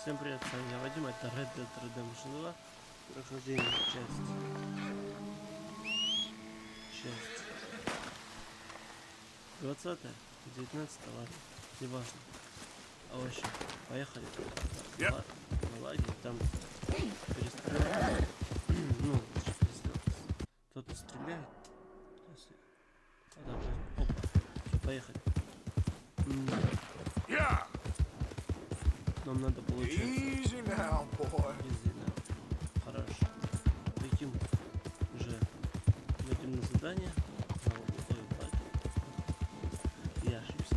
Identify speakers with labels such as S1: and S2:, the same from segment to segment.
S1: Всем привет, с вами я Вадим, это Red Dead Redemption 2, прохождение, часть 20-я, 19-я, ладно, неважно. А в общем, поехали на лагерь, там перестрелка, ну, лучше перестрелка, кто-то стреляет, сейчас я, опа, все, поехали. Нам надо получается.
S2: Easy now, boy.
S1: Easy now. Хорошо. Летим уже. Летим на задание. На условия лагеря. Я ошибся.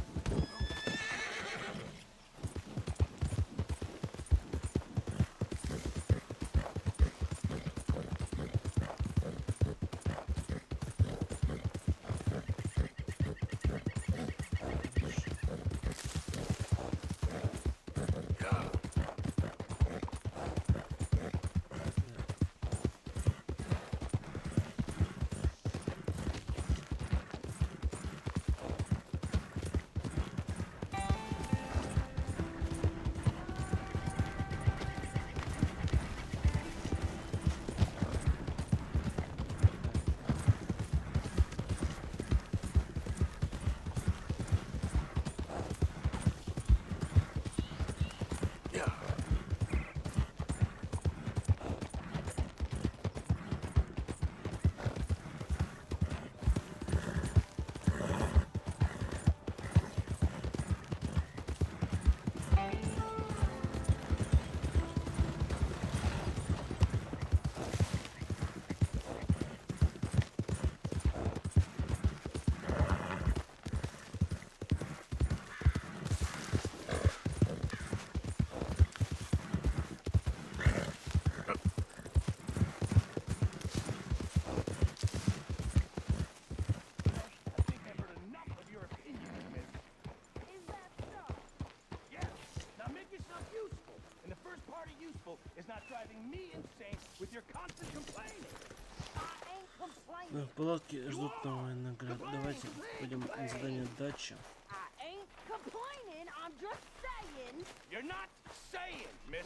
S1: В палатке ждут новые награды. Давайте пойдем на задание дача.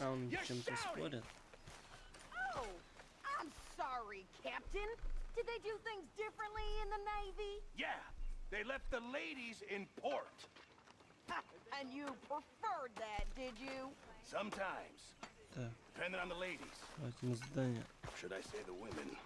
S1: А он чем-то спорит.
S3: I'm sorry, Captain. Did they do things differently in the Navy?
S2: Yeah, they left the ladies in port.
S3: And you preferred that, did you?
S2: Sometimes.
S1: Так,
S2: Depending on the ladies.
S1: давайте на задание.
S2: Should I say the women?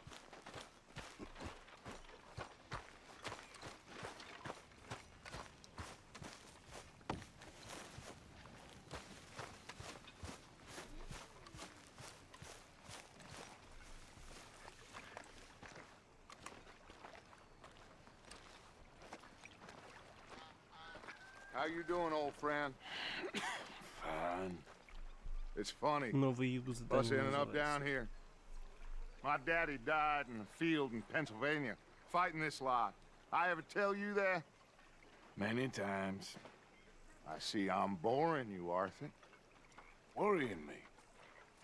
S4: How you doing, old friend?
S2: Fine.
S4: It's funny.
S1: Новый юг
S4: Us
S1: задание
S4: ending up down
S1: называется.
S4: here. My daddy died in a field in Pennsylvania, fighting this lot. I ever tell you that?
S2: Many times.
S4: I see I'm boring you, Arthur.
S2: Worrying me.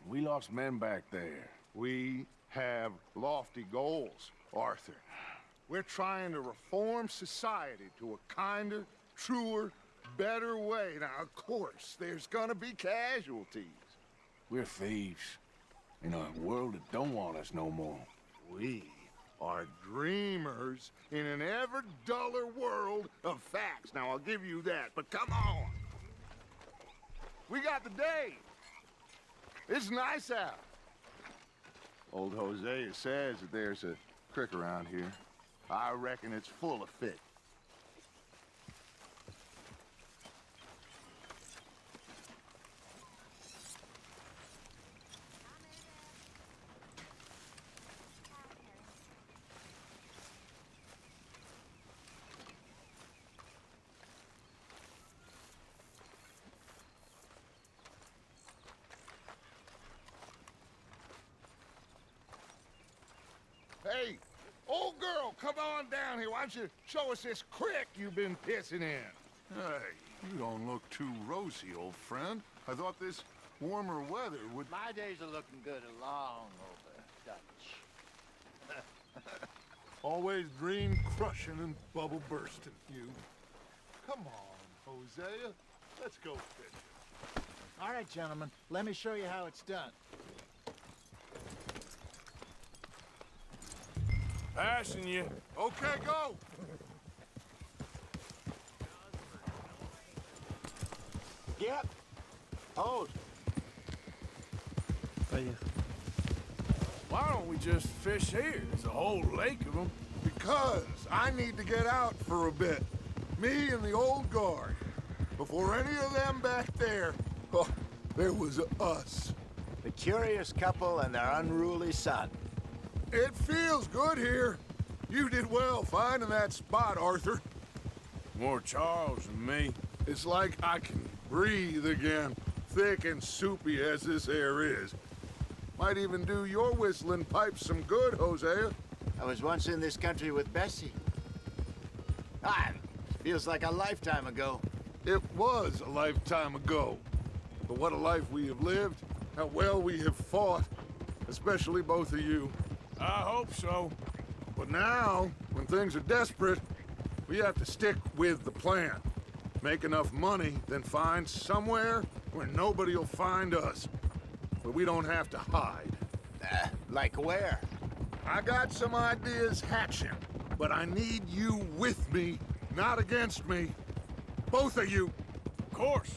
S2: We lost men back there.
S4: We have lofty goals, Arthur. We're trying to reform society to a kinder, truer, better way. Now, of course, there's gonna be casualties.
S2: We're thieves. In a world that don't want us no more.
S4: We are dreamers in an ever duller world of facts. Now, I'll give you that, but come on. We got the day. It's nice out. Old Hosea says that there's a creek around here. I reckon it's full of fish. Hey, old girl, come on down here. Why don't you show us this creek you've been pissing in?
S5: Hey, you don't look too rosy, old friend. I thought this warmer weather would...
S6: My days are looking good along over Dutch.
S5: Always dream crushing and bubble bursting, you. Come on, Hosea. Let's go fishing.
S7: All right, gentlemen, let me show you how it's done.
S2: Passing you.
S5: Okay, go!
S7: Get. Hold.
S1: Поехали.
S2: Why don't we just fish here? There's a whole lake of them.
S5: Because I need to get out for a bit. Me and the old guard. Before any of them back there, oh, there was us.
S7: The curious couple and their unruly son.
S5: It feels good here. You did well finding that spot, Arthur.
S2: More Charles than me.
S5: It's like I can breathe again, thick and soupy as this air is. Might even do your whistling pipes some good, Hosea.
S7: I was once in this country with Bessie. Feels like a lifetime ago.
S5: It was a lifetime ago. But what a life we have lived, how well we have fought, especially both of you.
S2: I hope so.
S5: But now, when things are desperate, we have to stick with the plan. Make enough money, then find somewhere where nobody will find us. Where we don't have to hide.
S7: Like where?
S5: I got some ideas hatching, but I need you with me, not against me. Both of you.
S2: Of course.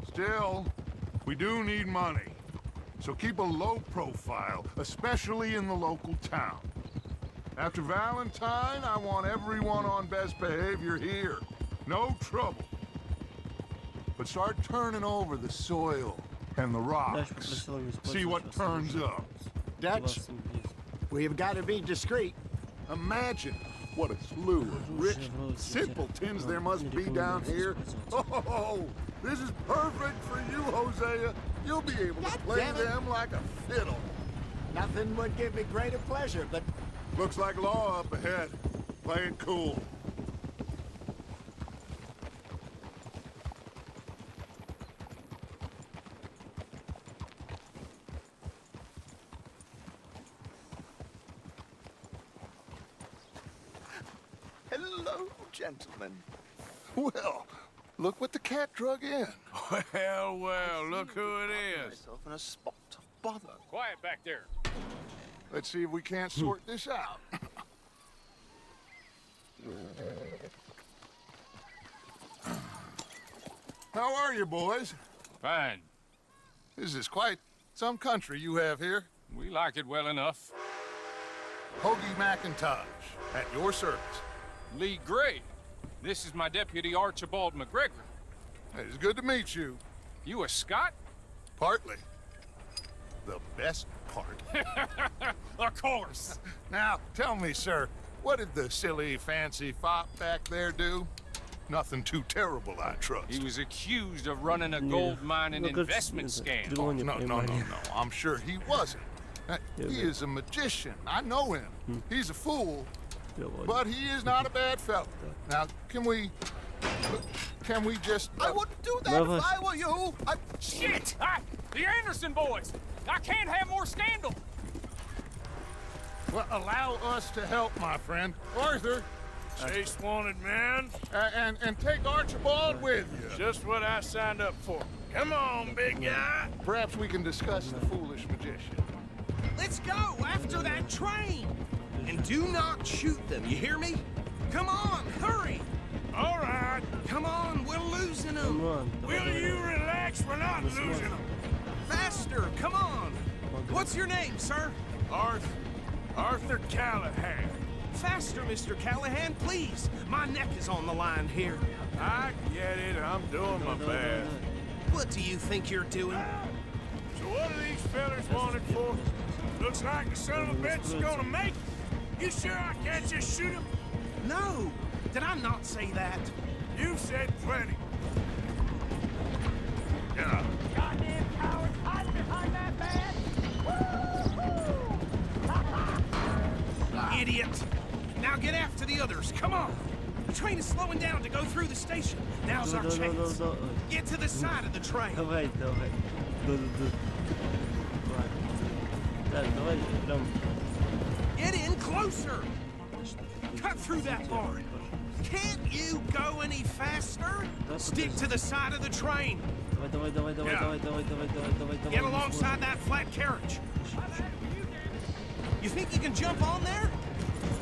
S5: Still, we do need money. So keep a low profile, especially in the local town. After Valentine, I want everyone on best behavior here. No trouble. But start turning over the soil and the rocks. See what turns up.
S7: Dutch, we've got to be discreet.
S5: Imagine what a slew of rich simpletons there must be down here. Oh, this is perfect for you, Hosea. You'll be able to play them like a fiddle.
S7: Nothing would give me greater pleasure, but...
S5: Looks like law up ahead. Play it cool.
S7: Hello, gentlemen.
S5: Well, look what the cat drug in.
S2: Well, well, look who it is.
S7: Myself in a spot of bother.
S6: Quiet back there.
S5: Let's see if we can't sort this out. How are you, boys?
S6: Fine.
S5: This is quite some country you have here.
S6: We like it well enough.
S5: Hoagie McIntosh, at your service.
S6: Lee Gray. This is my deputy Archibald McGregor.
S5: It's good to meet you.
S6: You a Scot?
S5: Partly. The best part.
S6: Of course.
S5: Now, tell me, sir, what did the silly, fancy fop back there do? Nothing too terrible, I trust.
S6: He was accused of running a gold mining investment scam.
S5: No. I'm sure he wasn't. He is a magician. I know him. He's a fool, but he is not a bad fellow. Now, can we just...
S7: I wouldn't do that if I were you.
S6: Shit! The Anderson boys! I can't have more scandal!
S5: Well, allow us to help, my friend. Arthur,
S2: Chase wanted man.
S5: and take Archibald with you.
S2: Just what I signed up for. Come on, big guy.
S5: Perhaps we can discuss the foolish magician.
S8: Let's go after that train! And do not shoot them, you hear me? Come on, hurry!
S2: All right.
S8: Come on, we're losing them!
S1: Come on.
S2: Will you relax? We're not losing them.
S8: Faster, come on! What's your name, sir?
S2: Arthur Callahan.
S8: Faster, Mr. Callahan, please! My neck is on the line here.
S2: I get it. I'm doing my best.
S8: What do you think you're doing?
S2: So what are these fellas wanted for? Looks like the son of a bitch is gonna make it. You sure I can't just shoot him?
S8: No! Did I not say that?
S2: You said plenty.
S5: Yeah.
S3: Goddamn cowards hiding behind that van!
S8: Idiot! Now get after the others, come on! The train is slowing down to go through the station. Now's our chance. Get to the side of the train.
S1: Давай. Так, давай прям...
S8: Get in closer! cut through that barn. Can't you go any faster? Stick to the side of the train.
S1: Давай.
S8: Get alongside that flat carriage. You think you can jump on there?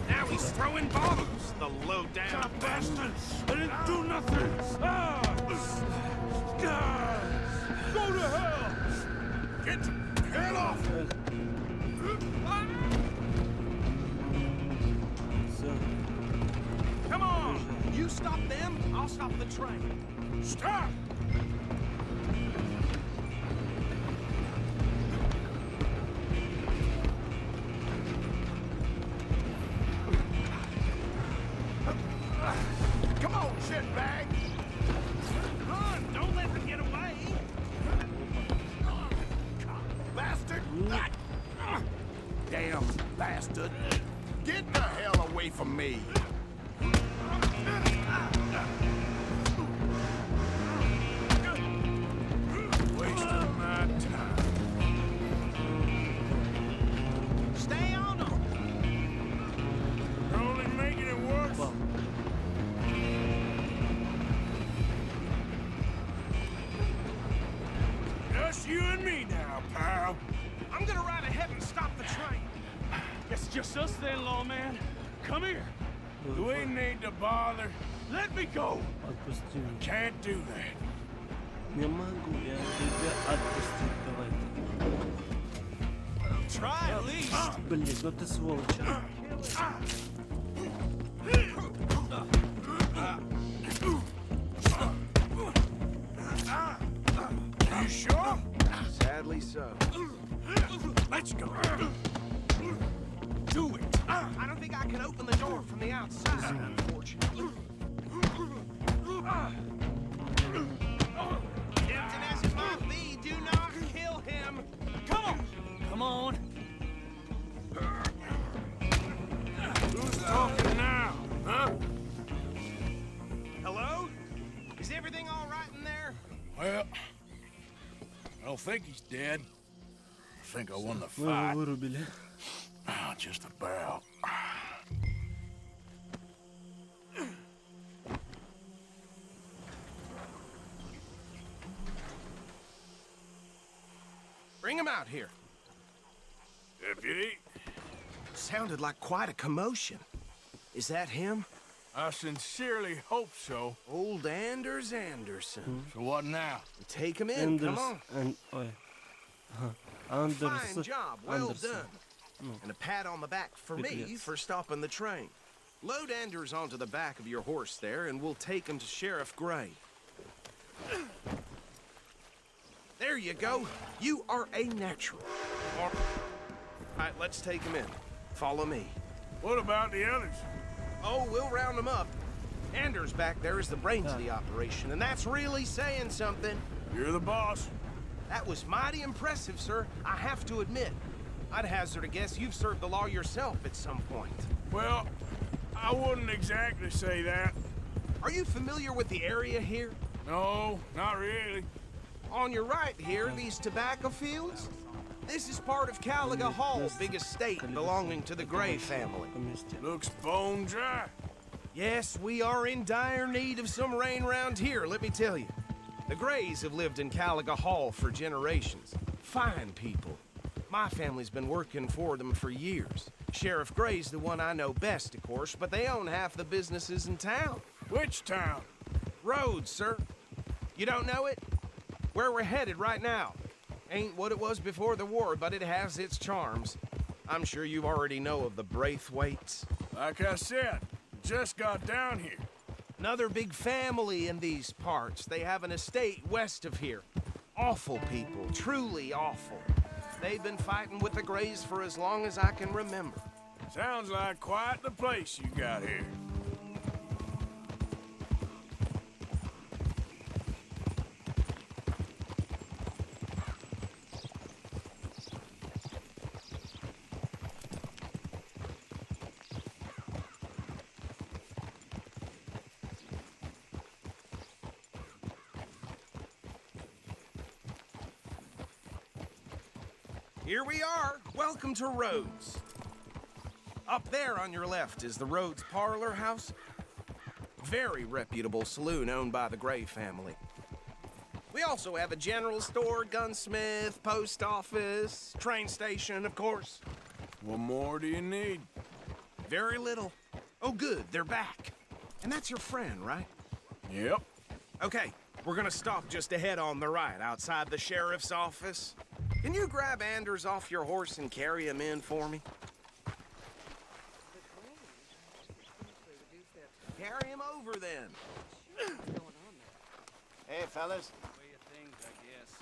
S8: Now he's throwing bombs, the low-down bastard.
S2: I didn't do nothing! Go to hell!
S8: Get the hell off!
S1: Все.
S8: Come on! You stop them, I'll stop the train.
S2: Stop!
S4: Come on, shitbag!
S8: Run! Don't let them get away!
S4: Bastard! Damn bastard! Get the hell away from me!
S2: Wasting my time.
S8: Stay on them!
S2: You're only making it worse.
S1: Wow.
S2: Just you and me now, pal.
S8: I'm gonna ride ahead and stop the train.
S2: It's just us then, lawman. Come here. We need to bother. Let me go.
S1: Отпусти меня.
S2: Can't do that.
S1: Не могу я тебя отпустить, давай.
S8: Try at least.
S1: Блин, ну ты сволочь.
S2: You sure?
S6: Sadly so.
S2: Let's go.
S8: Do it. I don't think I can open the door from the outside, unfortunately. Tempting as it might be, do not kill him. Come on.
S2: Come on. Who's talking now, huh?
S8: Hello? Is everything all right in there?
S2: Well, I don't think he's dead. I think I won the
S1: Мы его
S2: fight.
S1: вырубили.
S2: Just about.
S8: Bring him out here.
S2: Deputy,
S8: Sounded like quite a commotion. Is that him?
S2: I sincerely hope so.
S8: Old Anders Anderson.
S2: So what now?
S8: Take him in,
S1: Эндерс.
S8: come on.
S1: Ой. Андерс.
S8: Fine job, well
S1: Андерсон.
S8: done. And a pat on the back for me
S1: Привет.
S8: for stopping the train. Load Anders onto the back of your horse there, and we'll take him to Sheriff Gray. There you go. You are a natural. All right, let's take him in. Follow me.
S2: What about the others?
S8: Oh, we'll round them up. Anders back there is the brains of the operation, and that's really saying something.
S2: You're the boss.
S8: That was mighty impressive, sir. I have to admit. I'd hazard a guess you've served the law yourself at some point.
S2: Well, I wouldn't exactly say that.
S8: Are you familiar with the area here?
S2: No, not really.
S8: On your right here, these tobacco fields? This is part of Caliga Hall, big estate belonging to the Gray family.
S2: Looks bone dry.
S8: Yes, we are in dire need of some rain round here, let me tell you. The Grays have lived in Caliga Hall for generations. Fine people. My family's been working for them for years. Sheriff Gray's the one I know best, of course, but they own half the businesses in town.
S2: Which town?
S8: Rhodes, sir. You don't know it? Where we're headed right now. Ain't what it was before the war, but it has its charms. I'm sure you already know of the Braithwaites.
S2: Like I said, just got down here.
S8: Another big family in these parts. They have an estate west of here. Awful people, truly awful. They've been fighting with the Grays for as long as I can remember.
S2: Sounds like quite the place you got here.
S8: Here we are. Welcome to Rhodes. Up there on your left is the Rhodes Parlor House. Very reputable saloon owned by the Gray family. We also have a general store, gunsmith, post office, train station, of course.
S9: What more do you need?
S8: Very little. Oh, good, they're back. And that's your friend, right?
S9: Yep.
S8: Okay, we're gonna stop just ahead on the right, outside the sheriff's office. Can you grab Anders off your horse and carry him in for me? Carry him over, then.
S6: Hey, fellas.
S2: Way of things, I guess.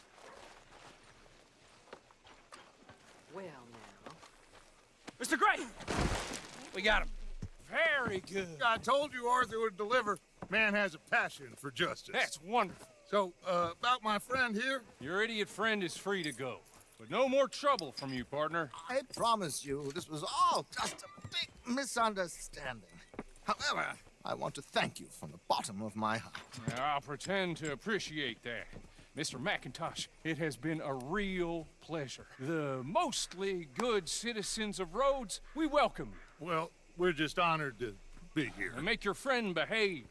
S3: Well, now.
S2: Mr. Gray! We got him. Very good.
S5: I told you Arthur would deliver. Man has a passion for justice.
S2: That's wonderful.
S5: So, about my friend here?
S2: Your idiot friend is free to go. But no more trouble from you, partner.
S10: I promise you, this was all just a big misunderstanding. However, I want to thank you from the bottom of my heart.
S2: I'll pretend to appreciate that. Mr. McIntosh, it has been a real pleasure. The mostly good citizens of Rhodes, we welcome you.
S5: Well, we're just honored to be here.
S2: And make your friend behave.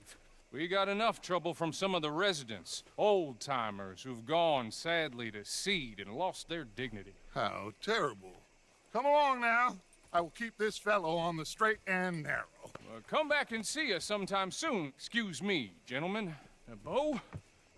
S2: We got enough trouble from some of the residents, old-timers who've gone, sadly, to seed and lost their dignity.
S5: How terrible. Come along now. I will keep this fellow on the straight and narrow.
S2: Come back and see us sometime soon. Excuse me, gentlemen. Bo,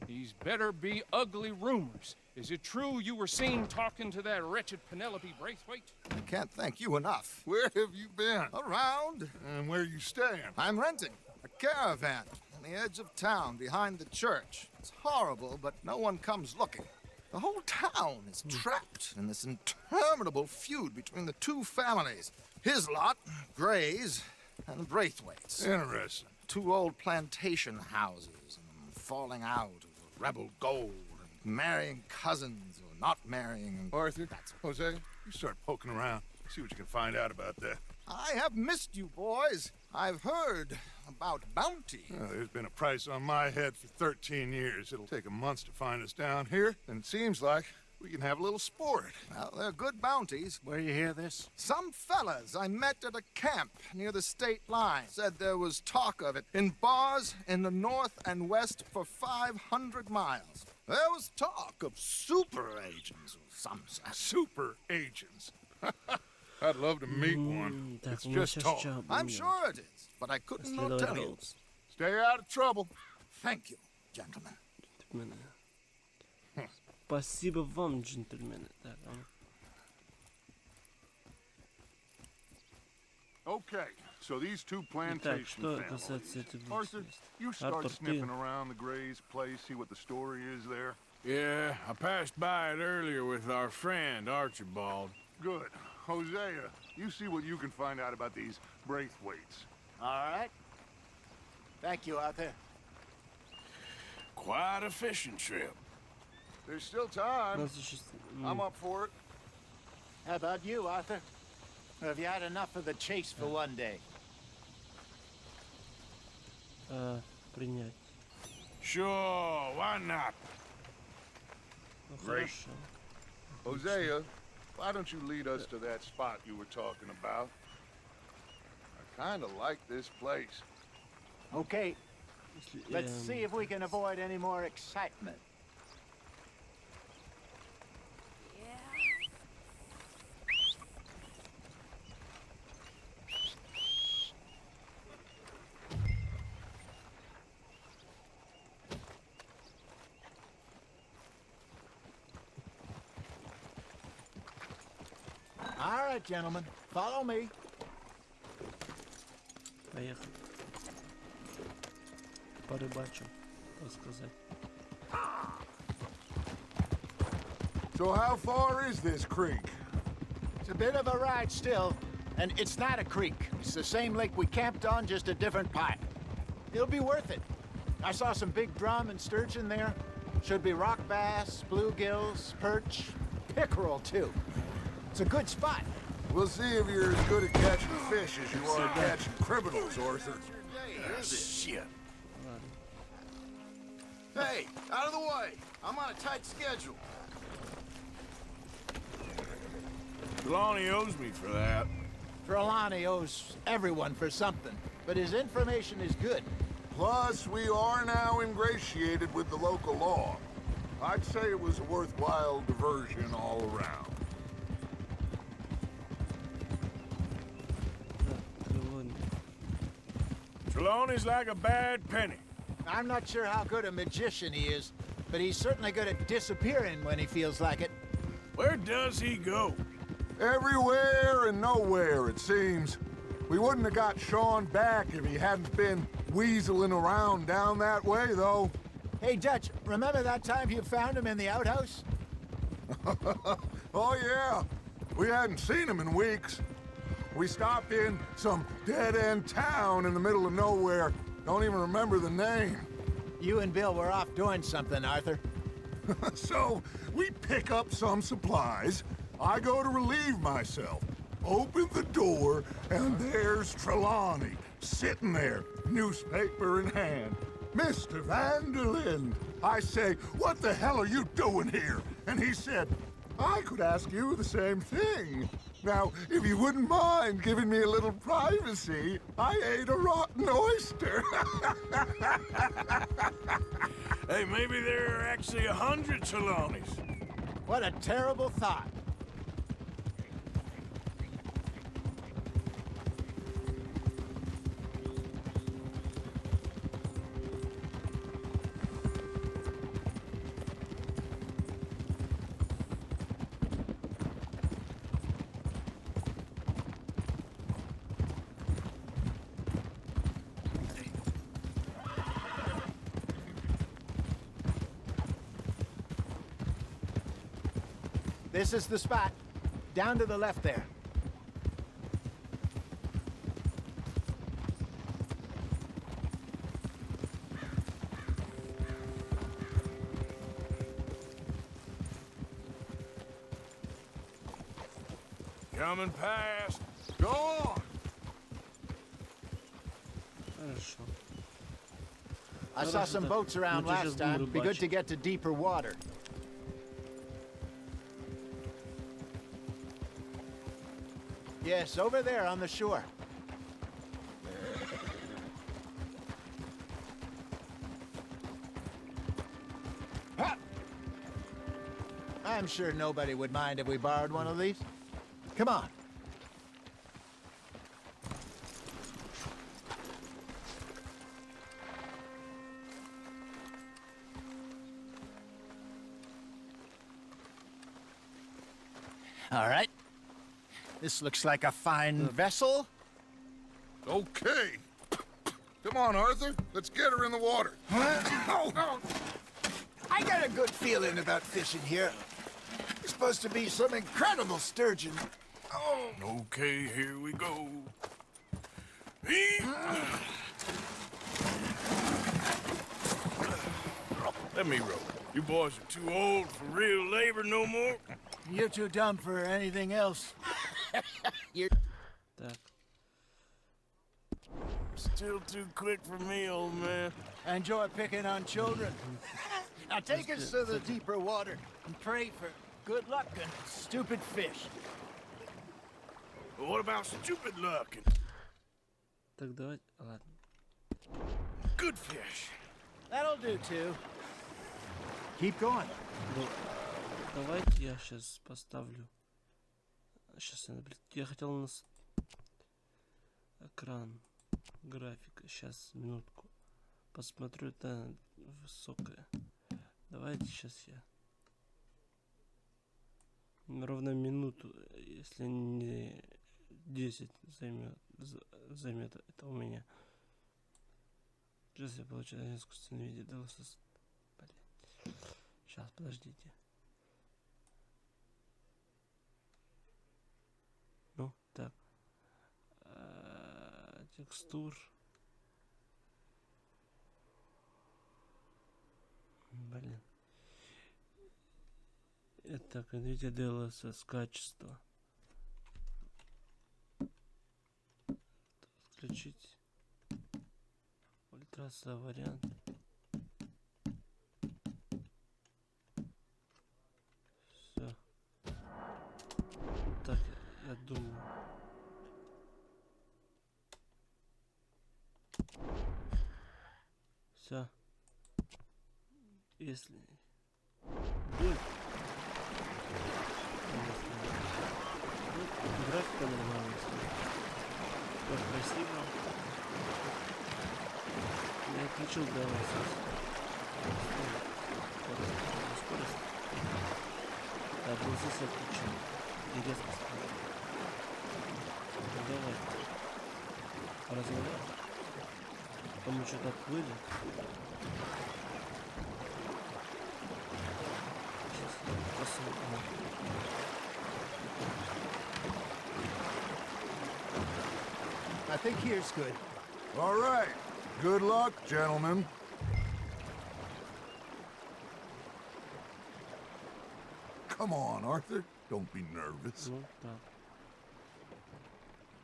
S2: these better be ugly rumors. Is it true you were seen talking to that wretched Penelope Braithwaite?
S10: I can't thank you enough.
S5: Where have you been?
S10: Around.
S5: And where you staying?
S10: I'm renting a caravan on the edge of town behind the church. It's horrible, but no one comes looking. The whole town is trapped in this interminable feud between the two families. His lot, Gray's, and the Braithwaites.
S5: Interesting.
S10: Two old plantation houses, and falling out over rebel gold, and marrying cousins or not marrying. And
S5: Arthur, Jose, you start poking around. See what you can find out about that.
S10: I have missed you, boys. I've heard about bounty.
S5: Well, there's been a price on my head for 13 years. It'll take a month to find us down here, and it seems like we can have a little sport.
S10: Well, they're good bounties.
S7: Where you hear this?
S10: Some fellas I met at a camp near the state line said there was talk of it in bars in the north and west for 500 miles. There was talk of super agents of some sort.
S5: Super agents. I'd love to meet one. It's just talk.
S10: I'm sure it is, but I couldn't not tell you.
S5: Stay out of trouble.
S10: Thank you, gentlemen.
S1: Спасибо вам, джентльмены. Так,
S5: Okay, so these two
S1: Итак,
S5: plantation
S1: что
S5: families.
S1: касается этих двух
S5: Arthur,
S1: семейств.
S5: you start
S1: Артур,
S5: sniffing
S1: ты
S5: around the Gray's place, see what the story is there.
S9: Yeah, I passed by it earlier with our friend, Archibald.
S5: Good. Hosea, you see what you can find out about these Braithwaites.
S6: All right. Thank you, Arthur.
S9: Quite a fishing trip.
S5: There's still time.
S1: нас еще...
S5: I'm up for it.
S6: How about you, Arthur? Or have you had enough of the chase for one day?
S1: Принять.
S9: Sure, why not?
S1: Ну,
S5: Great.
S1: хорошо.
S5: Hosea, why don't you lead us to that spot you were talking about? I kind of like this place.
S6: Okay,
S1: Если,
S6: let's see if we can avoid any more excitement. All right, gentlemen, follow me.
S1: Поехали. Порыбачим, так сказать.
S5: So how far is this creek?
S6: It's a bit of a ride still, and it's not a creek. It's the same lake we camped on, just a different part. It'll be worth it. I saw some big drum and sturgeon there. Should be rock bass, bluegills, perch, pickerel too. It's a good spot.
S5: We'll see if you're as good at catching fish as you are at catching criminals, Arthur.
S9: Shit.
S10: Hey, out of the way. I'm on a tight schedule.
S9: Trelawney owes me for that.
S6: Trelawney owes everyone for something, but his information is good.
S5: Plus, we are now ingratiated with the local law. I'd say it was a worthwhile diversion all around.
S9: Trelawney's like a bad penny.
S6: I'm not sure how good a magician he is, but he's certainly good at disappearing when he feels like it.
S9: Where does he go?
S5: Everywhere and nowhere, it seems. We wouldn't have got Sean back if he hadn't been weaseling around down that way, though.
S6: Hey, Dutch, remember that time you found him in the outhouse?
S5: Oh, yeah. We hadn't seen him in weeks. We stopped in some dead-end town in the middle of nowhere. Don't even remember the name.
S6: You and Bill were off doing something, Arthur.
S5: So, we pick up some supplies. I go to relieve myself. Open the door, and there's Trelawney, sitting there, newspaper in hand. Mr. Vanderlyn. I say, what the hell are you doing here? And he said, I could ask you the same thing. Now, if you wouldn't mind giving me a little privacy, I ate a rotten oyster.
S9: Hey, maybe there are actually 100 Trelawneys.
S6: What a terrible thought. This is the spot. Down to the left there.
S9: Coming past.
S5: Go on.
S1: Хорошо.
S6: I saw some boats around last time. Be good to get to deeper water. Yes, over there on the shore. Ha! I'm sure nobody would mind if we borrowed one of these. Come on. All right. This looks like a fine vessel.
S5: Okay. Come on, Arthur. Let's get her in the water.
S10: Oh, I got a good feeling about fishing here. It's supposed to be some incredible sturgeon. Oh,
S9: Okay, here we go. Let me row. You boys are too old for real labor no more.
S6: You're too dumb for anything else.
S1: Так.
S9: Still too quick for me, old man.
S6: Enjoy picking on children. Now take us to the deeper water and pray for good luck and stupid fish.
S9: But what about stupid luck and
S1: Так, давай. Ладно.
S9: good fish?
S6: That'll do too. Keep going.
S1: Ну, давайте я сейчас поставлю. Сейчас я хотел на экран графика. Сейчас, минутку. Посмотрю, это высокое. Давайте сейчас я. Ровно минуту, если не 10 займет это у меня. Сейчас я получаю искусственное видео. Сейчас, подождите. Ну, так. Текстур. Блин. Это NVIDIA DLSS качество. Включить. Ультраса вариант. Все. Так, я думаю. Если... Будет... Графика нормальная. Как красиво. Я отключил DLSS. Скорость. Да, DLSS отключил. И резко стал. Ну давай. Разговор. Мы что-то отплыли. Сейчас посмотрим.
S6: I think here's good.
S5: All right. Good luck, gentlemen. Come on, Arthur. Don't be nervous.
S1: Ну, да.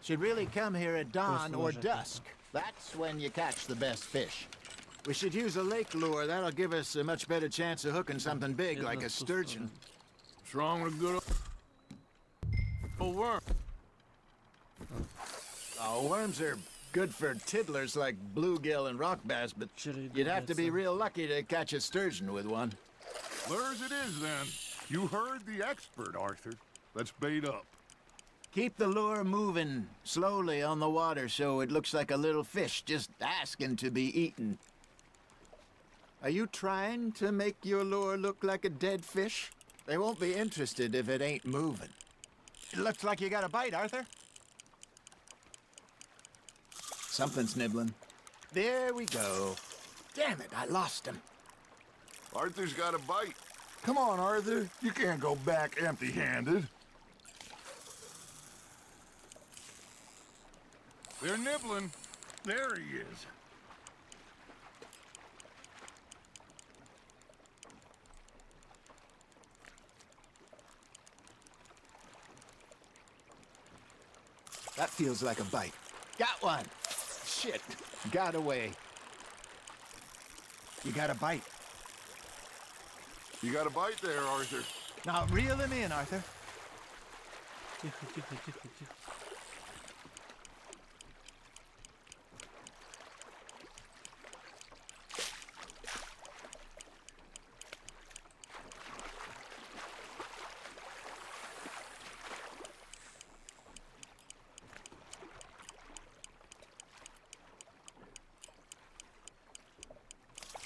S6: Should really come here at dawn or
S1: Просто
S6: dusk. That's when you catch the best fish. We should use a lake lure. That'll give us a much better chance of hooking something big like a sturgeon.
S9: What's wrong with a good old worm?
S6: Oh, worms are good for tiddlers like bluegill and rock bass, but
S1: Вчера
S6: you'd have to be
S1: иду
S6: real lucky to catch a sturgeon with one.
S5: Lures it is, then. You heard the expert, Arthur. Let's bait up.
S6: Keep the lure moving slowly on the water so it looks like a little fish just asking to be eaten. Are you trying to make your lure look like a dead fish? They won't be interested if it ain't moving. It looks like you got a bite, Arthur. Something's nibbling. There we go. Damn it, I lost him.
S5: Arthur's got a bite. Come on, Arthur. You can't go back empty-handed.
S9: They're nibbling.
S5: There he is.
S6: That feels like a bite. Got one. Shit, got away. You got a bite.
S5: You got a bite there, Arthur.
S6: Now reel him in, Arthur.
S1: Тихо, тихо, тихо, тихо.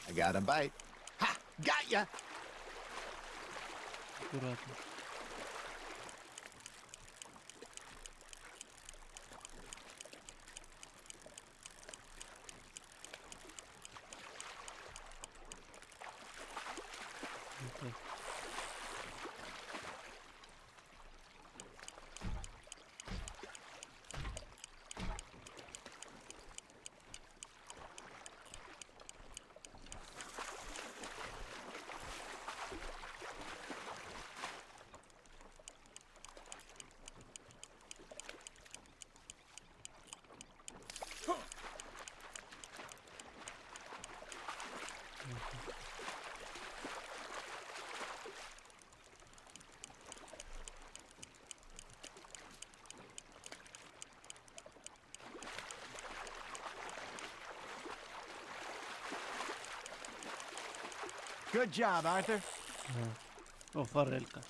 S6: I got a bite. Ha! Got ya!
S1: Аккуратно. Вот так.
S6: Good job, Arthur.
S1: О, форелька.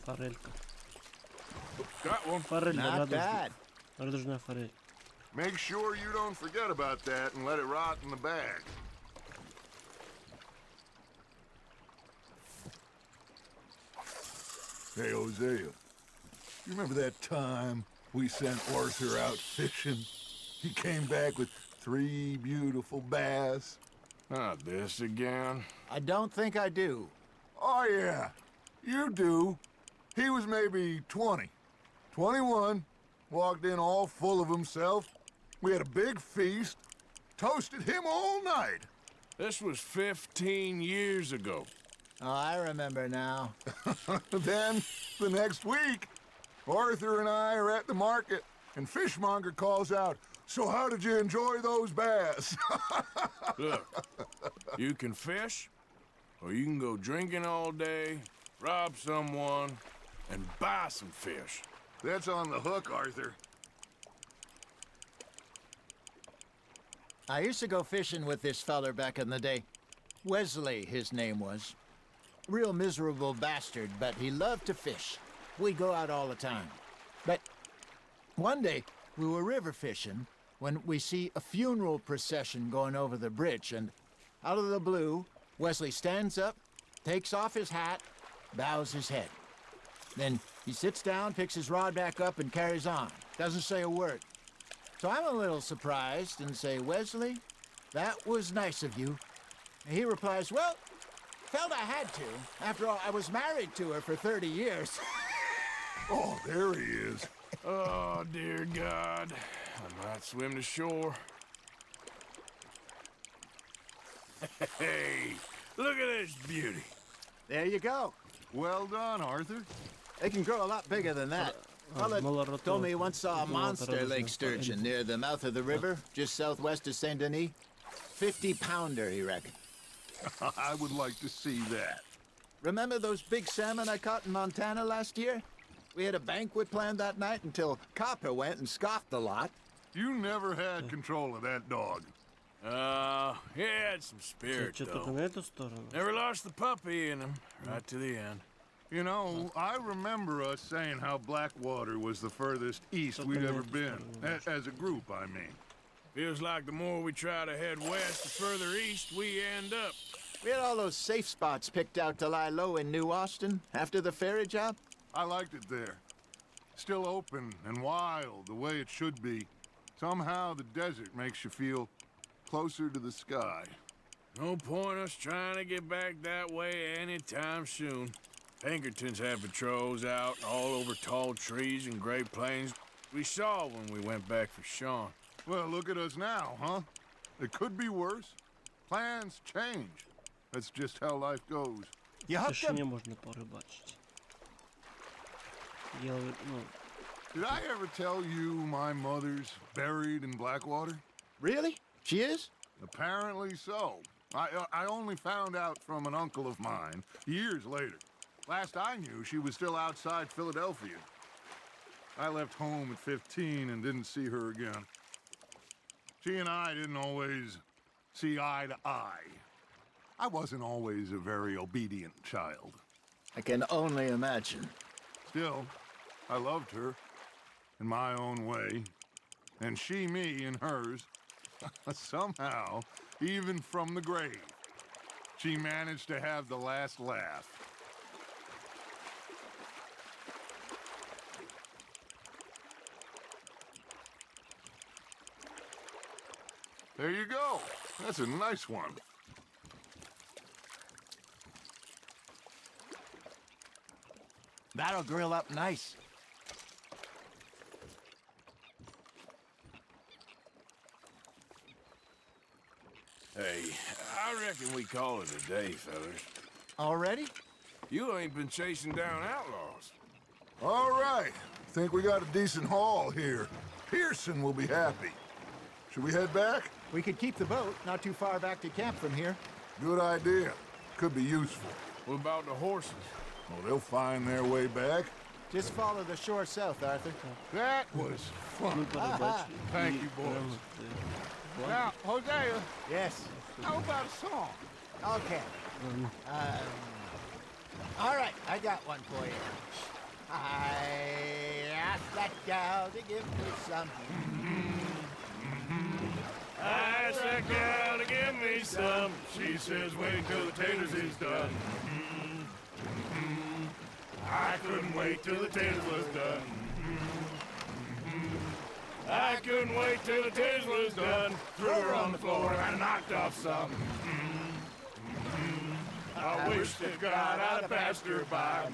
S1: Форелька.
S9: Got one.
S1: Форель
S6: Not bad.
S1: радужная форель.
S5: Make sure you don't forget about that and let it rot in the bag. Hey, Hosea. You remember that time we sent Arthur out fishing? He came back with 3 beautiful bass.
S9: Not this again.
S6: I don't think I do.
S5: Oh, yeah. You do. He was maybe 20. 21. Walked in all full of himself. We had a big feast. Toasted him all night.
S9: This was 15 years ago.
S6: Oh, I remember now.
S5: Then, the next week, Arthur and I are at the market, and Fishmonger calls out, "So how did you enjoy those bass?"
S9: Look, you can fish, or you can go drinking all day, rob someone, and buy some fish.
S5: That's on the hook, Arthur.
S6: I used to go fishing with this feller back in the day. Wesley, his name was. Real miserable bastard, but he loved to fish. We'd go out all the time. But one day, we were river fishing when we see a funeral procession going over the bridge, and out of the blue, Wesley stands up, takes off his hat, bows his head. Then he sits down, picks his rod back up, and carries on. Doesn't say a word. So I'm a little surprised and say, Wesley, that was nice of you. And he replies, well, felt I had to. After all, I was married to her for 30 years.
S5: Oh, there he is.
S9: Oh, dear God. I might swim to shore. Hey, look at this beauty.
S6: There you go.
S5: Well done, Arthur.
S6: They can grow a lot bigger than that. Fella told me he once saw a monster lake sturgeon near the mouth of the river, just southwest of Saint Denis. 50-pounder, he reckoned.
S5: I would like to see that.
S6: Remember those big salmon I caught in Montana last year? We had a banquet planned that night until Copper went and scoffed a lot.
S5: You never had control of that dog.
S9: He had some spirit,
S1: Что-то
S9: though.
S1: на эту сторону.
S9: Never lost the puppy in him, right to the end.
S5: You know, I remember us saying how Blackwater was the furthest east we'd ever been. As a group, I mean.
S9: Feels like the more we try to head west, the further east we end up.
S6: We had all those safe spots picked out to lie low in New Austin after the ferry job.
S5: I liked it there. Still open and wild, the way it should be. Somehow the desert makes you feel closer to the sky.
S9: No point us trying to get back that way anytime soon. Pinkertons had patrols out all over tall trees and Great Plains. We saw when we went back for Sean.
S5: Well, look at us now, huh? It could be worse. Plans change. That's just how life goes.
S6: You
S1: В
S6: hooked
S1: тишине
S6: him?
S1: можно порыбачить. Я, ну,
S5: Did I ever tell you my mother's buried in Blackwater?
S6: Really? She is?
S5: Apparently so. I only found out from an uncle of mine years later. Last I knew, she was still outside Philadelphia. I left home at 15 and didn't see her again. She and I didn't always see eye to eye. I wasn't always a very obedient child.
S6: I can only imagine.
S5: Still, I loved her in my own way, and she me in hers. Somehow, even from the grave, she managed to have the last laugh. There you go. That's a nice one.
S6: That'll grill up nice.
S9: Hey, I reckon we call it a day, fellas.
S6: Already?
S9: You ain't been chasing down outlaws.
S5: All right. Think we got a decent haul here. Pearson will be happy. Should we head back?
S6: We could keep the boat not too far back to camp from here.
S5: Good idea. Could be useful.
S9: What about the horses?
S5: Well, they'll find their way back.
S6: Just follow the shore south, Arthur.
S5: That was fun.
S1: порыбачили.
S5: Thank
S1: И
S5: you, boys.
S1: прям,
S10: Now, Hosea,
S6: Yes.
S10: how about a song?
S6: Okay. All right, I got one for you. I asked that gal to give me some.
S9: I asked that gal to give me some. She says, wait till the taters is done. I couldn't wait till the taters was done. I couldn't wait till the taters was done. Threw her on the floor and knocked off some. I wish to God I'd have passed her by.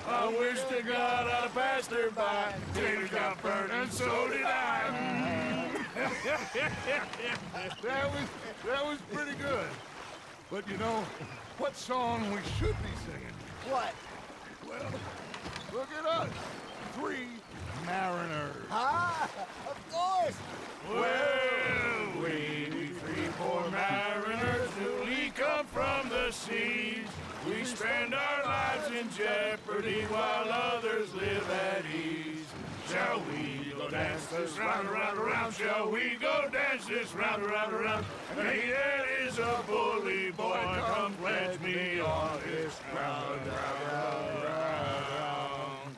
S9: I wish to God I'd have passed her by. Taters got burnt and so did I.
S5: That was pretty good. But you know, what song we should be singing?
S6: What?
S5: Well, look at us. 3 mariners.
S6: Ah, of course.
S9: Well, we 3 poor mariners newly come from the seas. We spend our lives in jeopardy while others live at ease.
S5: shall we go dance this round, around, around? Shall we go dance this round, around, around? And he that is a bully boy, come pledge me on this ground, round, round.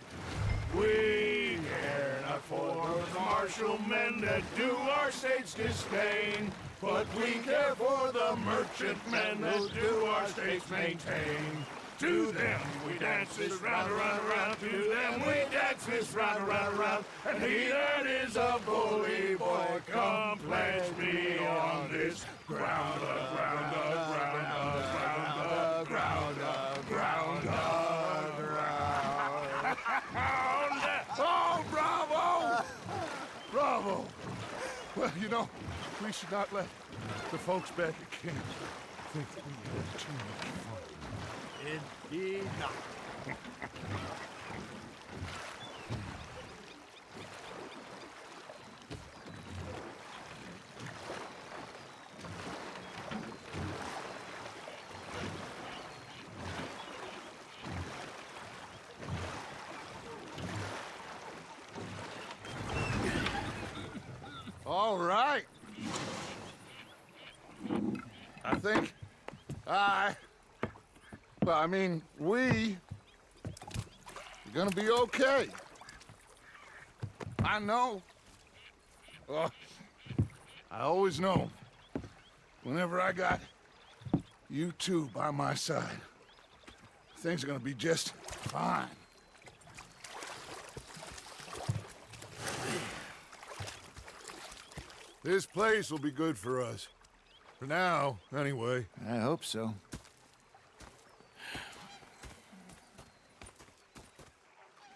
S5: We care not for the martial men that do our state's disdain, but we care for the merchant men that do our states maintain. To them we dance this round, around, around. To them we dance this round, around, around. And he that is a bully boy, come pledge me on this ground, ground, ground, ground, ground, ground, ground. Oh, bravo! Bravo! Well, you know, we should not let the folks back at camp think that we had too much fun.
S7: Indeed not.
S5: All right. I think I mean, we're gonna be okay. I know. Well, I always know. Whenever I got you two by my side, things are gonna be just fine. This place will be good for us. For now, anyway.
S10: I hope so.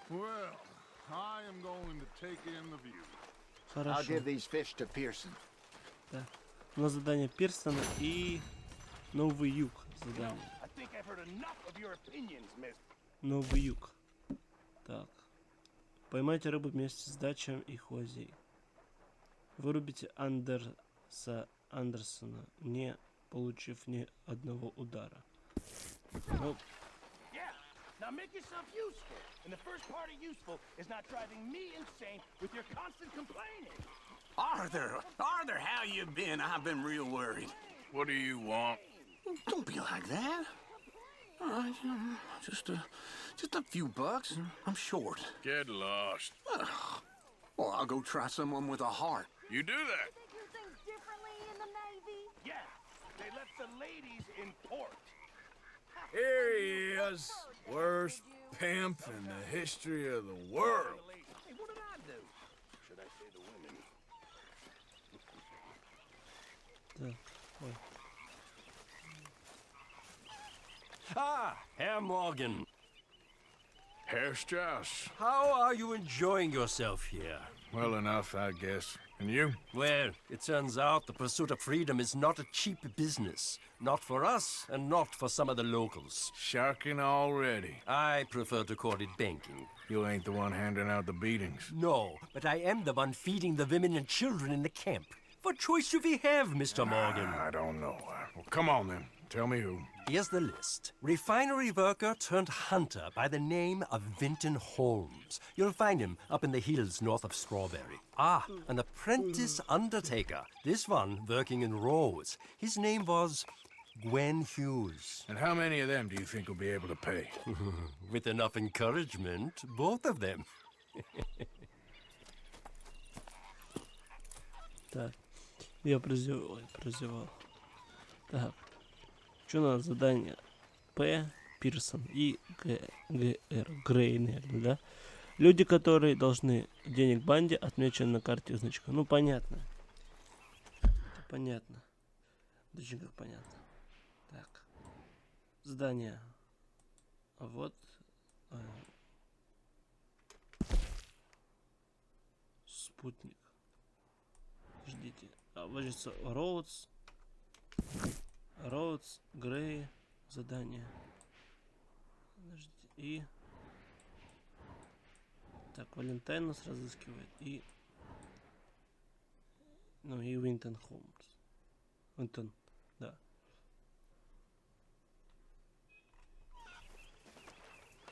S5: Well, I am going to take in the view.
S6: I'll
S1: Хорошо.
S6: give these fish to Pearson.
S1: Да. У нас задание Пирсона и Новый Юг задание.
S8: I think I've heard enough of your opinions, miss.
S1: Новый Юг. Так. Поймайте рыбу вместе с Дачем и Хозей. Вырубите Андерсона, не получив ни одного удара. Ну,
S8: Yeah, now make yourself useful. And the first part of useful is not driving me insane with your constant complaining.
S11: Arthur, how you been? I've been real worried.
S9: What do you want?
S11: Don't be like that. All right, just a few bucks. I'm short.
S9: Get lost.
S11: Well, I'll go try someone with a heart.
S9: You do that.
S3: They do things differently in the Navy?
S8: Yeah, they left the ladies in port.
S9: Here he is. Worst pimp in the history of the world.
S8: Hey, what did I do? Should I say the women?
S1: так. Ой.
S12: Ah, Herr Morgan.
S9: Herr Strauss.
S12: How are you enjoying yourself here?
S9: Well enough, I guess. And you?
S12: Well, it turns out the pursuit of freedom is not a cheap business. Not for us, and not for some of the locals.
S9: Sharking already.
S12: I prefer to call it banking.
S9: You ain't the one handing out the beatings.
S12: No, but I am the one feeding the women and children in the camp. What choice do we have, Mr. Morgan?
S9: I don't know. Well, come on then. Tell me who.
S12: Here's the list. Refinery worker turned hunter by the name of Vinton Holmes. You'll find him up in the hills north of Strawberry. Ah, an apprentice undertaker. This one working in Rose. His name was Gwen Hughes.
S9: And how many of them do you think will be able to pay?
S12: With enough encouragement, both of them.
S1: Так. Я прозевал. Так. Что у нас задание? П. Пирсон и ГР. Грей, наверное, да? Люди, которые должны денег банде, отмечены на карте значком. Ну, понятно. Понятно. Очень как понятно. Так. Задание. А вот. Спутник. Ждите. Обложится Роудс, Грей, задание. Подождите. И... Так, Валентайн нас разыскивает. И... Ну и Винтон Холмс. Винтон, да.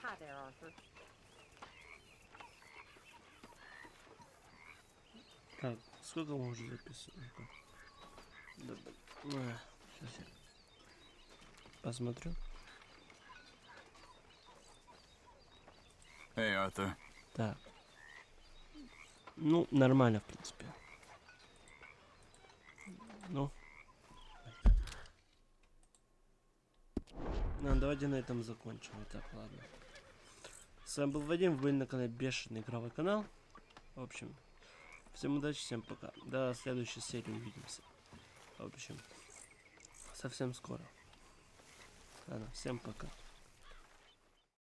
S3: Hi there, Arthur.
S1: Так, сколько мы уже записываем? Сейчас я посмотрю.
S11: Hey, Arthur.
S1: Так. Ну, нормально, в принципе. Ну. Ну, давайте на этом закончим. Итак, ладно. С вами был Вадим, вы были на канале Бешеный игровой канал. В общем, всем удачи, всем пока. До следующей серии увидимся. В общем, совсем скоро. Ладно, всем пока.